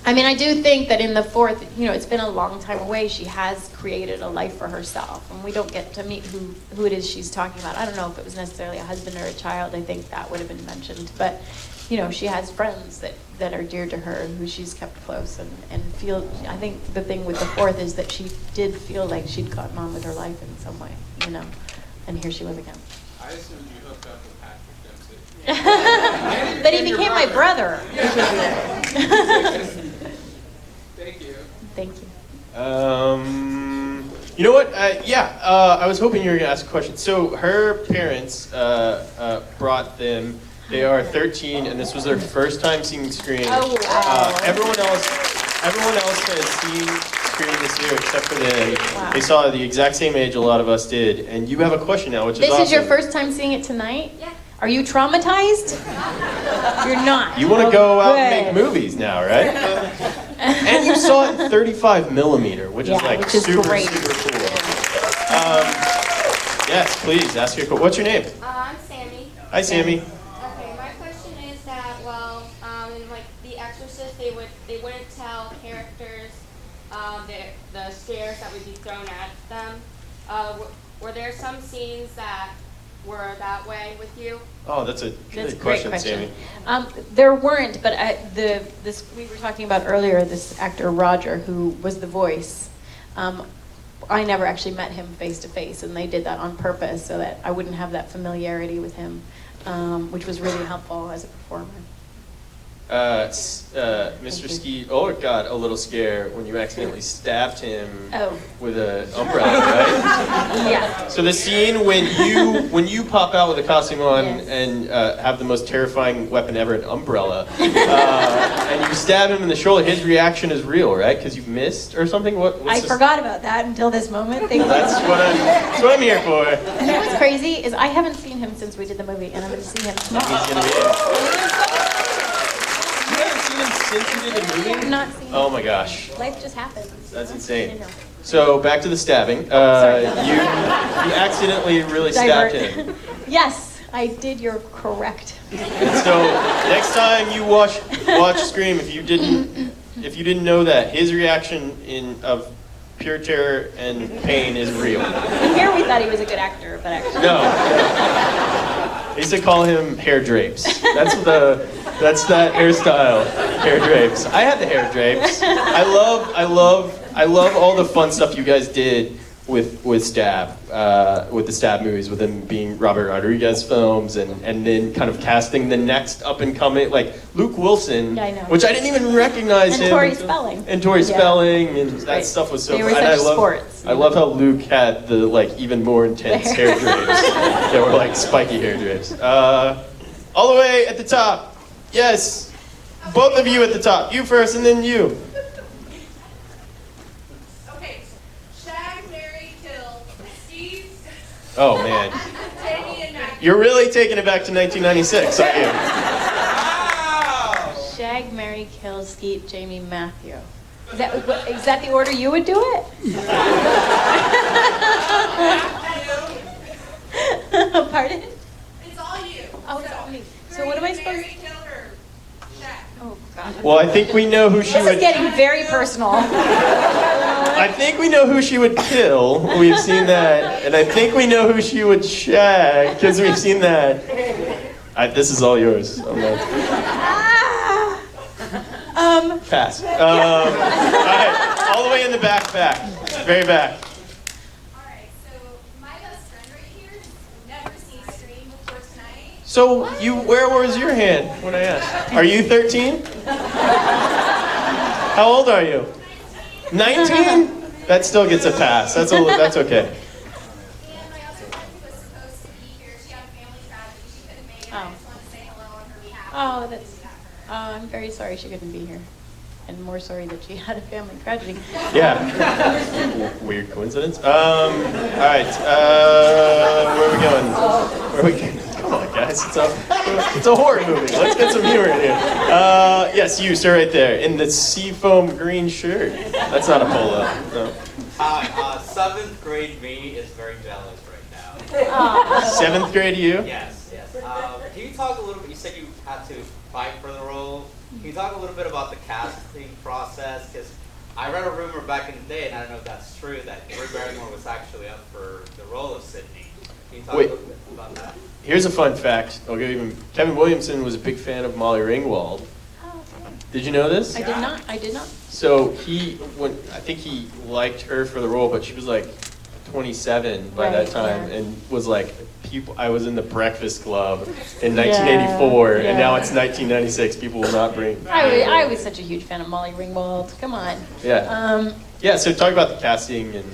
I mean, I do think that in the fourth, it's been a long time away. She has created a life for herself, and we don't get to meet who it is she's talking about. I don't know if it was necessarily a husband or a child. I think that would have been mentioned, but she has friends that are dear to her, who she's kept close, and feel. I think the thing with the fourth is that she did feel like she'd gotten on with her life in some way, and here she was again.
I assumed you hooked up with Patrick Dempsey.
But he became my brother.
Thank you.
Thank you.
You know what? I was hoping you were going to ask a question. So her parents brought them. They are 13, and this was their first time seeing Scream.
Oh, wow.
Everyone else has seen Scream this year except for them.
Wow.
They saw it at the exact same age a lot of us did. And you have a question now, which is awesome.
This is your first time seeing it tonight? Yeah. Are you traumatized? You're not.
You want to go out and make movies now, right? And you saw it in 35 millimeter, which is super,
great.
super cool. Yes, please, ask your question. What's your name?
I'm Sammy.
Hi, Sammy.
Okay, my question is that, in like The Exorcist, they wouldn't tell characters the scares that would be thrown at them. were there some scenes that were that way with you?
Oh, that's a
That's a
good
great
question,
question.
Sammy.
There weren't, but this we were talking about earlier. This actor Roger, who was the voice, I never actually met him face to face, and they did that on purpose so that I wouldn't have that familiarity with him, which was really helpful as a performer.
Mr. Skeet, got a little scared when you accidentally stabbed him
Oh.
with an umbrella, right?
Yeah.
So the scene when you pop out with a costume on
Yes.
and have the most terrifying weapon ever, an umbrella, and you stab him in the shoulder, his reaction is real, right? Because you missed or something.
I forgot about that until this moment.
That's what I'm here for.
You know what's crazy is I haven't seen him since we did the movie, and I'm going to see him tomorrow.
He's gonna be in. You haven't seen him since you did the movie?
I've not seen him.
Oh my gosh.
Life just happens.
That's
I
insane.
know.
So back to the stabbing.
Sorry.
You accidentally really stabbed
Divert.
him.
Yes, I did. You're correct.
And so next time you watch Scream, if you didn't know that, his reaction of pure terror and pain is real.
Here we thought he was a good actor, but actually
No. They used to call him hair drapes. That's that hairstyle, hair drapes. I had the hair drapes. I love all the fun stuff you guys did with Stab, with the Stab movies, with them being Robert Rodriguez films, and then kind of casting the next up and coming, like Luke Wilson,
Yeah, I know.
which I didn't even recognize
And
him.
Tori Spelling.
And Tori
Yeah.
Spelling, and that
great.
stuff was so
They were
fun.
such
And
sports.
I love how Luke had the even more intense hair drapes. They were like spiky hair drapes. All the way at the top. Yes. Both of you at the top. You first and then you.
Okay, shag, marry, kill, Steve,
Oh man.
Jamie, and Matthew.
You're really taking it back to 1996, aren't you?
Shag, Mary, Kill, Skeet, Jamie, Matthew. Is that the order you would do it? Pardon?
It's all you.
Oh, it's all me. So what am I supposed to?
Kill, or shag?
Oh God.
Well, I think we know who she
This is
would.
getting very personal.
I think we know who she would kill. We've seen that, and I think we know who she would shag because we've seen that. This is all yours. I'm not. Pass. All right, all the way in the back, very back.
Alright, so my best friend right here has never seen Scream before tonight.
So where was your hand when I asked? Are you 13? How old are you? 19? That still gets a pass. That's okay.
And my other friend who was supposed to be here, she had a family tragedy, she couldn't make it. I just wanted to say hello on her behalf.
Oh, I'm very sorry she couldn't be here, and more sorry that she had a family tragedy.
Yeah. Weird coincidence. All right. Where are we going? Come on, guys. It's a horror movie. Let's get some humor in here. Yes, you, sir, right there, in the seafoam green shirt. That's not a polo. No.
Hi, 7th grade me is very jealous right now.
7th grade you?
Yes. Can you talk a little bit, you said you had to fight for the role. Can you talk a little bit about the casting process? Because I read a rumor back in the day, and I don't know if that's true, that Drew Barrymore was actually up for the role of Sydney. Can you talk a little bit about that?
Here's a fun fact. Kevin Williamson was a big fan of Molly Ringwald. Did you know this?
I did not.
So I think he liked her for the role, but she was like 27 by that time, and was like, I was in the Breakfast Club in 1984, and now it's 1996. People will not bring.
I was such a huge fan of Molly Ringwald. Come on.
Yeah. So talk about the casting and.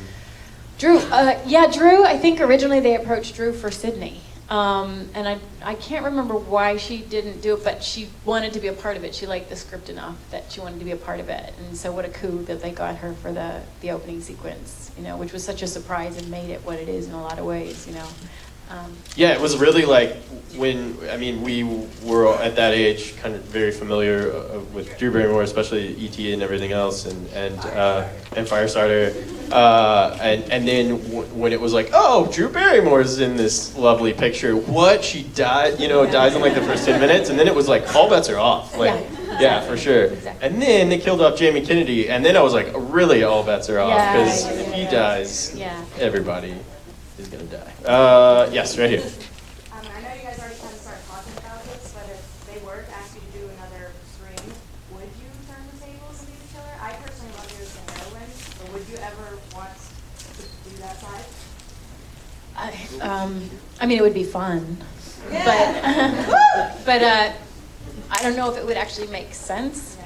Drew. Drew. I think originally they approached Drew for Sydney. And I can't remember why she didn't do it, but she wanted to be a part of it. She liked the script enough that she wanted to be a part of it. And so what a coup that they got her for the opening sequence, which was such a surprise and made it what it is in a lot of ways,
Yeah, it was really like we were at that age kind of very familiar with Drew Barrymore, especially E.T. and everything else, and Firestarter, and then when it was like, oh, Drew Barrymore's in this lovely picture. What? She died, dies in like the first 10 minutes, and then it was like all bets are off. Like, yeah, for sure. Exactly. And then they killed off Jamie Kennedy, and then I was like, really, all bets are off because if he dies, everybody is gonna. Yes, right here.
I know you guys already kind of started talking about this, but if they were to ask you to do another Scream, would you turn the tables and be the killer? I personally love you as the heroine, but would you ever want to do that side?
I mean, it would be fun, but I don't know if it would actually make sense.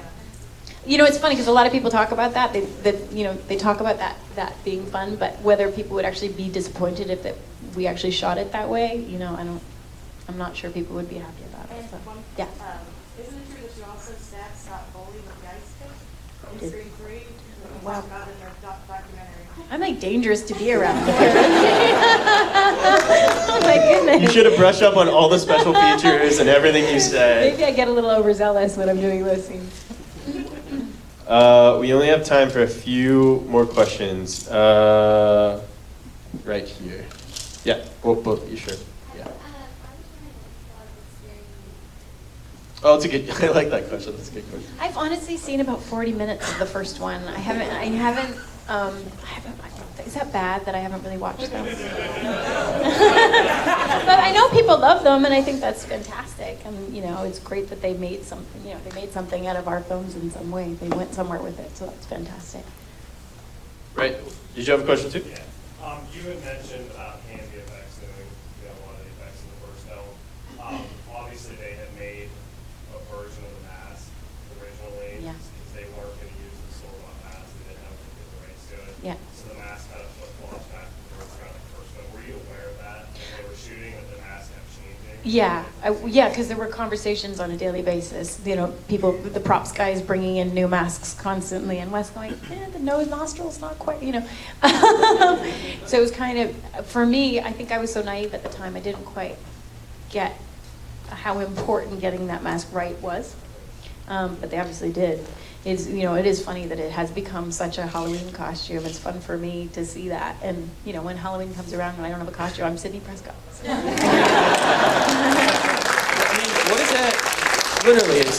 You know, it's funny because a lot of people talk about that. They talk about that being fun, but whether people would actually be disappointed if we actually shot it that way, you know, I'm not sure people would be happy about it. So, yeah.
Isn't it true that you also stabbed Scott Foley with the ice pick in Scream 3?
Wow.
Talk about it in their documentary.
I'm like dangerous to be around. Oh my goodness.
You should have brushed up on all the special features and everything you said.
Maybe I get a little overzealous when I'm doing those scenes.
We only have time for a few more questions. Right here. Yeah, both of you, sure. Yeah. Oh, it's a good. I like that question. That's a good question.
I've honestly seen about 40 minutes of the first one. I haven't. Is that bad that I haven't really watched them? But I know people love them, and I think that's fantastic. And you know, it's great that they made something. You know, they made something out of our films in some way. They went somewhere with it, so that's fantastic.
Right. Did you have a question too?
Yeah. You had mentioned hand VFX doing a lot of the effects in the first film. Obviously, they had made a version of the mask originally because they weren't going to use the store-bought mask. They didn't have the rights to it.
Yeah.
So the mask kind of flip-flops back and forth throughout the first film. Were you aware of that? When they were shooting that the mask kept changing?
Yeah, because there were conversations on a daily basis. You know, the props guys bringing in new masks constantly, and Wes going, the nose nostrils not quite, you know. So it was kind of, for me, I think I was so naive at the time, I didn't quite get how important getting that mask right was. But they obviously did. It is funny that it has become such a Halloween costume. It's fun for me to see that. And, you know, when Halloween comes around and I don't have a costume, I'm Sidney Prescott.
I mean, what is that? Literally, it's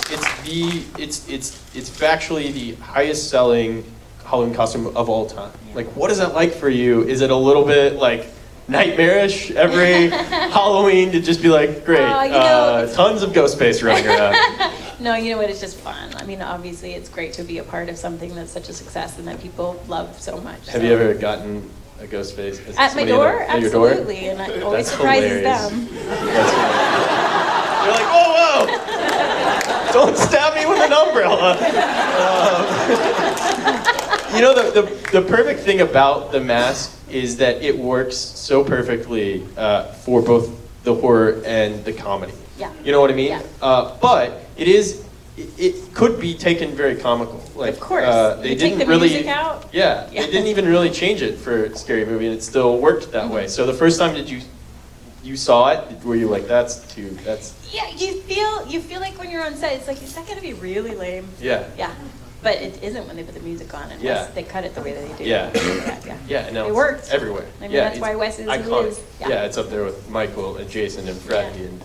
factually the highest selling Halloween costume of all time. Like, what is that like for you? Is it a little bit like nightmarish every Halloween to just be like, great, tons of ghost face running around?
No, you know what? It's just fun. I mean, obviously, it's great to be a part of something that's such a success and that people love so much.
Have you ever gotten a ghost face?
At my door?
At your door?
Absolutely, and it always surprises them.
You're like, whoa! Don't stab me with an umbrella. You know, the perfect thing about the mask is that it works so perfectly for both the horror and the comedy.
Yeah.
You know what I mean?
Yeah.
But it could be taken very comical. Like,
of course.
They
you
didn't
take the
really,
music out?
Yeah, they didn't even really change it for a scary movie, and it still worked that way. So the first time that you saw it, were you like, that's.
Yeah, you feel like when you're on set, it's like, is that going to be really lame?
Yeah.
Yeah. But it isn't when they put the music on and they cut it the way that they do.
Yeah.
Yeah.
Yeah, no,
it works
everywhere.
I mean,
yeah,
that's why Wes is who he
iconic.
is.
Yeah, it's up there with Michael and Jason and Freddie, and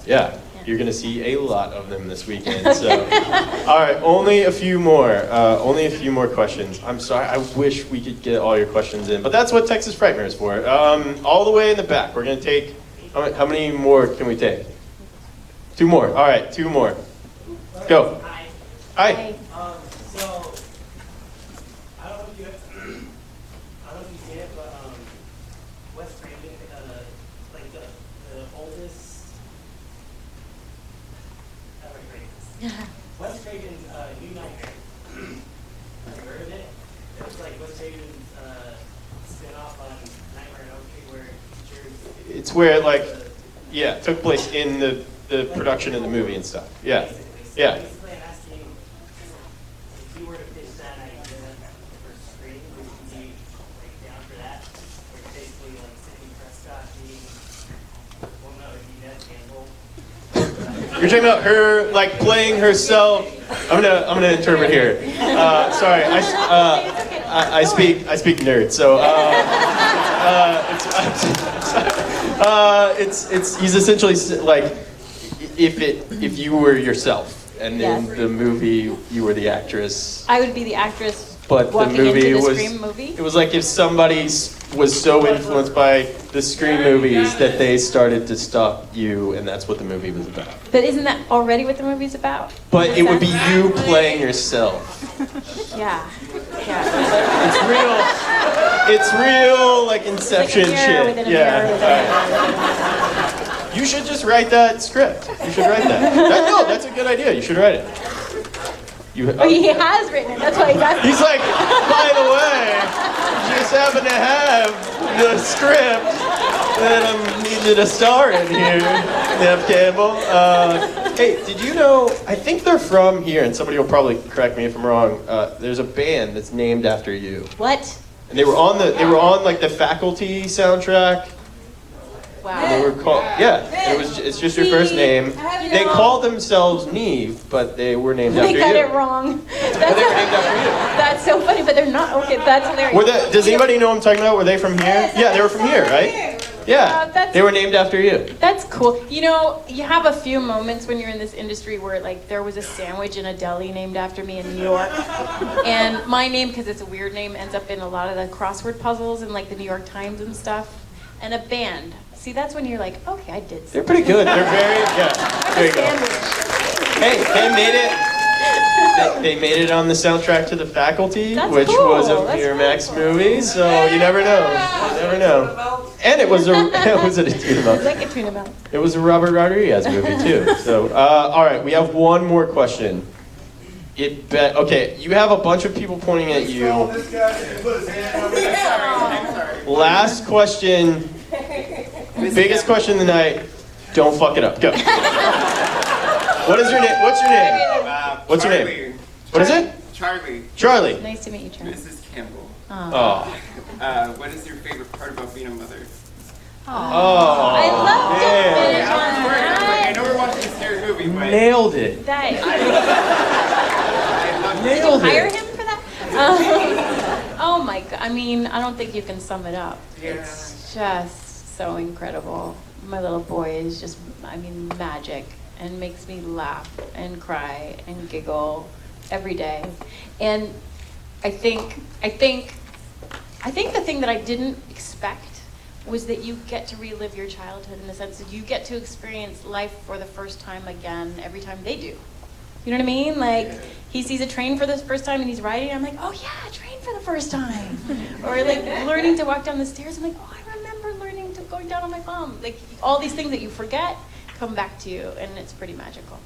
you're gonna see a lot of them this weekend. So, all right, only a few more questions. I'm sorry, I wish we could get all your questions in, but that's what Texas Frightmare is for. All the way in the back, we're gonna take. How many more can we take? 2 more. All right, 2 more. Go. Hi.
So, I don't know if you see it, but Wes Craven, like the oldest. Wes Craven's New Nightmare. Have you heard of it? It was like Wes Craven's spin-off on Nightmare on Elm Street, where it features.
It's where it took place in the production of the movie and stuff. Yeah. Yeah.
Basically, I'm asking if you were to pitch that idea for Scream, would you be down for that? Where it's basically like Sidney Prescott being, well, no, it'd be Neve Campbell.
You're talking about her like playing herself. I'm gonna interpret here. Sorry, I speak nerd. So he's essentially like if you were yourself and in the movie you were the actress.
I would be the actress
but
Walking
the movie
into the
was.
Scream movie?
It was like if somebody was so influenced by the Scream movies that they started to stalk you, and that's what the movie was about.
But isn't that already what the movie's about?
But it would be you playing yourself.
Yeah.
It's real, like Inception shit.
Yeah.
You should just write that script. You should write that. No, that's a good idea. You should write it.
He has written it. That's why he's asking.
He's like, by the way, just happen to have the script that I'm needed a star in here, Neve Campbell. Hey, did you know? I think they're from here, and somebody will probably correct me if I'm wrong. There's a band that's named after you.
What?
And they were on like the Faculty soundtrack.
Wow.
And they were called, it's just your first name. They called themselves Neve, but they were named after you.
They got it wrong.
But they were named after you.
That's so funny, but they're not. Okay, that's hilarious.
Does anybody know what I'm talking about? Were they from here? Yeah, they were from here, right? Yeah, they were named after you.
That's cool. You know, you have a few moments when you're in this industry where, like, there was a sandwich in a deli named after me in New York. And my name, because it's a weird name, ends up in a lot of the crossword puzzles in, like, the New York Times and stuff. And a band. See, that's when you're like, okay, I did something.
They're pretty good. They're very, there you go. Hey, they made it. They made it on the soundtrack to The Faculty, which was a Miramax movie. So you never know. You never know. And it was a tuna melt.
Like a tuna melt.
It was a Robert Rodriguez movie too. So all right, we have one more question. Okay, you have a bunch of people pointing at you. Last question. Biggest question of the night. Don't fuck it up. Go. What is your name? What's your name? What's your name? What is it?
Charlie.
Charlie.
Nice to meet you, Charlie.
Mrs. Campbell.
Oh.
What is your favorite part about being a mother?
Oh.
I love to finish on that.
I know we're watching a scary movie, but
Nailed it.
Did you hire him for that? Oh my god! I mean, I don't think you can sum it up. It's just so incredible. My little boy is just, I mean, magic, and makes me laugh and cry and giggle every day. And I think the thing that I didn't expect was that you get to relive your childhood in the sense that you get to experience life for the first time again every time they do. You know what I mean? Like, he sees a train for the first time and he's riding it. I'm like, oh yeah, a train for the first time. Or like learning to walk down the stairs. I'm like, oh, I remember learning to going down on my bum. Like, all these things that you forget come back to you, and it's pretty magical.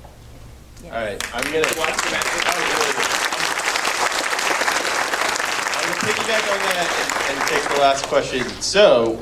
All right, I'm gonna piggyback on that and take the last question. So,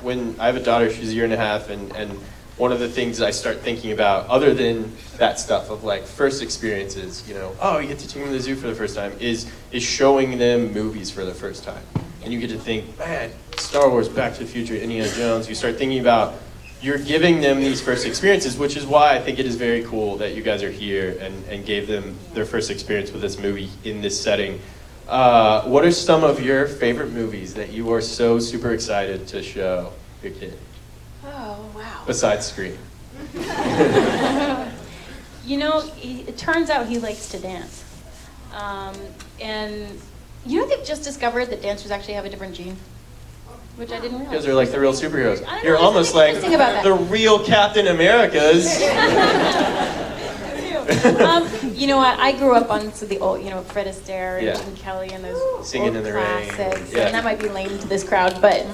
when I have a daughter, she's a year and a half, and one of the things I start thinking about, other than that stuff of like first experiences, you know, oh, you get to take them to the zoo for the first time, is showing them movies for the first time. And you get to think, man, Star Wars, Back to the Future, Indiana Jones. You start thinking about, you're giving them these first experiences, which is why I think it is very cool that you guys are here and gave them their first experience with this movie in this setting. What are some of your favorite movies that you are so super excited to show your kid?
Oh, wow.
Besides Scream.
You know, it turns out he likes to dance. And you know, they've just discovered that dancers actually have a different gene, which I didn't realize.
Because they're like the real superheroes.
I don't know,
You're
there's
almost
something
like
interesting about that.
the real Captain Americas.
You know what? I grew up on the old, you know, Fred Astaire and
Yeah.
Gene Kelly and those
Singing
old
in the Rain.
classics.
Yeah.
And that might be lame to this crowd, but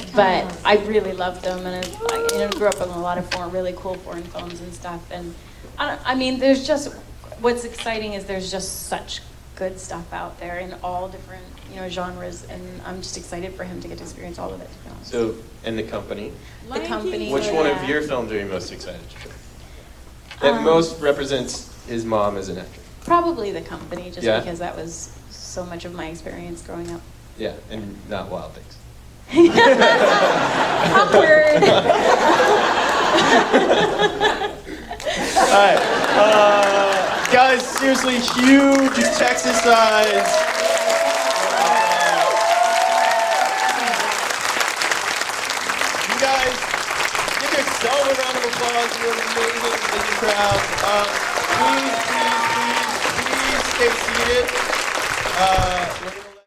I really loved them, and I grew up on a lot of really cool foreign films and stuff. And I mean, there's just, what's exciting is there's just such good stuff out there in all different, you know, genres, and I'm just excited for him to get to experience all of it, to be honest.
So, and The Company.
The Company.
Which one of your films are you most excited to show? That most represents his mom as an actor.
Probably The Company, just
Yeah?
because that was so much of my experience growing up.
Yeah, and not Wild Things.
Awkward.
All right, guys, seriously, huge Texas size. You guys, give yourself a round of applause. You're an amazing, amazing crowd. Please stay seated.